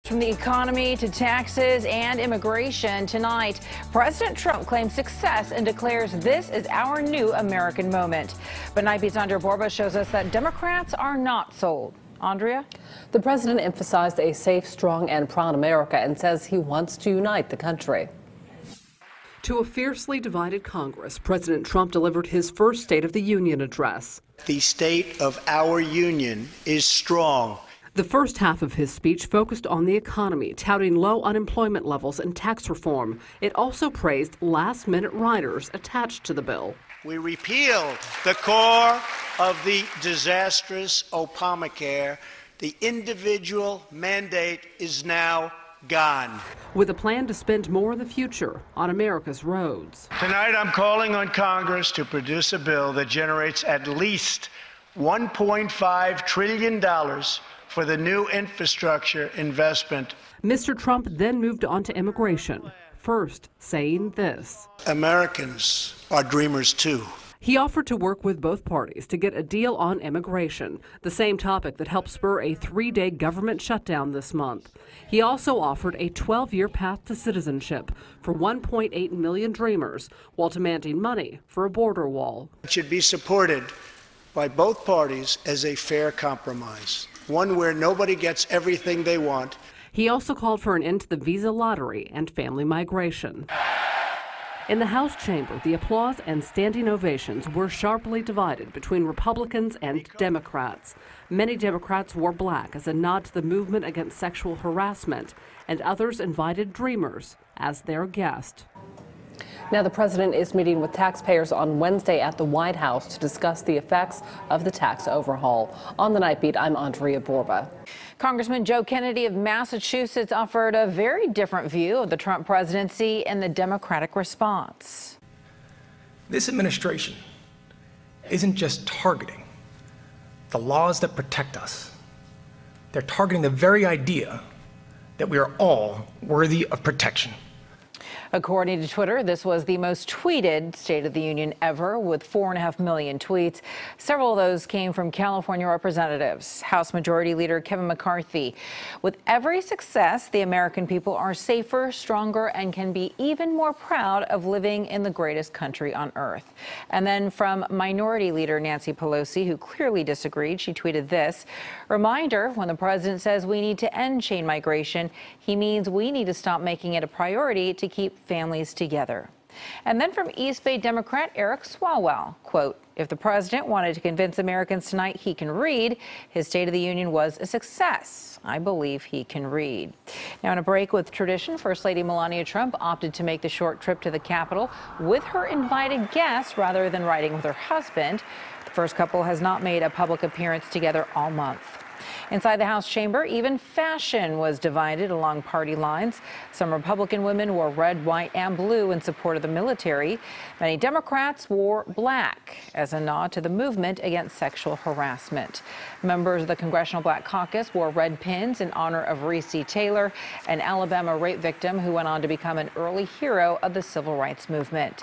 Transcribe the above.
From the economy to taxes and immigration, tonight, President Trump claims success and declares this is our new American moment. But Night Beat's Andria Borba shows us that Democrats are not sold. Andria? The president emphasized a safe, strong, and proud America and says he wants to unite the country. To a fiercely divided Congress, President Trump delivered his first State of the Union address. The state of our union is strong. The first half of his speech focused on the economy, touting low unemployment levels and tax reform. It also praised last-minute riders attached to the bill. We repealed the core of the disastrous Obamacare. The individual mandate is now gone. With a plan to spend more in the future on America's roads. Tonight I'm calling on Congress to produce a bill that generates at least $1.5 trillion for the new infrastructure investment. Mr. Trump then moved on to immigration, first saying this: Americans are dreamers too. He offered to work with both parties to get a deal on immigration, the same topic that helped spur a 3-day government shutdown this month. He also offered a 12-year path to citizenship for 1.8 million dreamers, while demanding money for a border wall. It should be supported by both parties as a fair compromise, one where nobody gets everything they want. He also called for an end to the visa lottery and family migration. In the House chamber, the applause and standing ovations were sharply divided between Republicans and Democrats. Many Democrats wore black as a nod to the movement against sexual harassment, and others invited Dreamers as their guest. Now, the president is meeting with taxpayers on Wednesday at the White House to discuss the effects of the tax overhaul. On the Night Beat, I'm Andria Borba. Congressman Joe Kennedy of Massachusetts offered a very different view of the Trump presidency and the Democratic response. This administration isn't just targeting the laws that protect us. They're targeting the very idea that we are all worthy of protection. According to Twitter, this was the most tweeted State of the Union ever, with 4.5 million tweets. Several of those came from California representatives. House Majority Leader Kevin McCarthy: with every success, the American people are safer, stronger, and can be even more proud of living in the greatest country on earth. And then from Minority Leader Nancy Pelosi, who clearly disagreed, she tweeted this: reminder, when the president says we need to end chain migration, he means we need to stop making it a priority to keep families together. And then from East Bay Democrat Eric Swalwell, quote, if the president wanted to convince Americans tonight he can read, his State of the Union was a success. I believe he can read. Now, in a break with tradition, First Lady Melania Trump opted to make the short trip to the Capitol with her invited guests rather than riding with her husband. The first couple has not made a public appearance together all month. Inside the House chamber, even fashion was divided along party lines. Some Republican women wore red, white, and blue in support of the military. Many Democrats wore black as a nod to the movement against sexual harassment. Members of the Congressional Black Caucus wore red pins in honor of Reese Taylor, an Alabama rape victim who went on to become an early hero of the civil rights movement.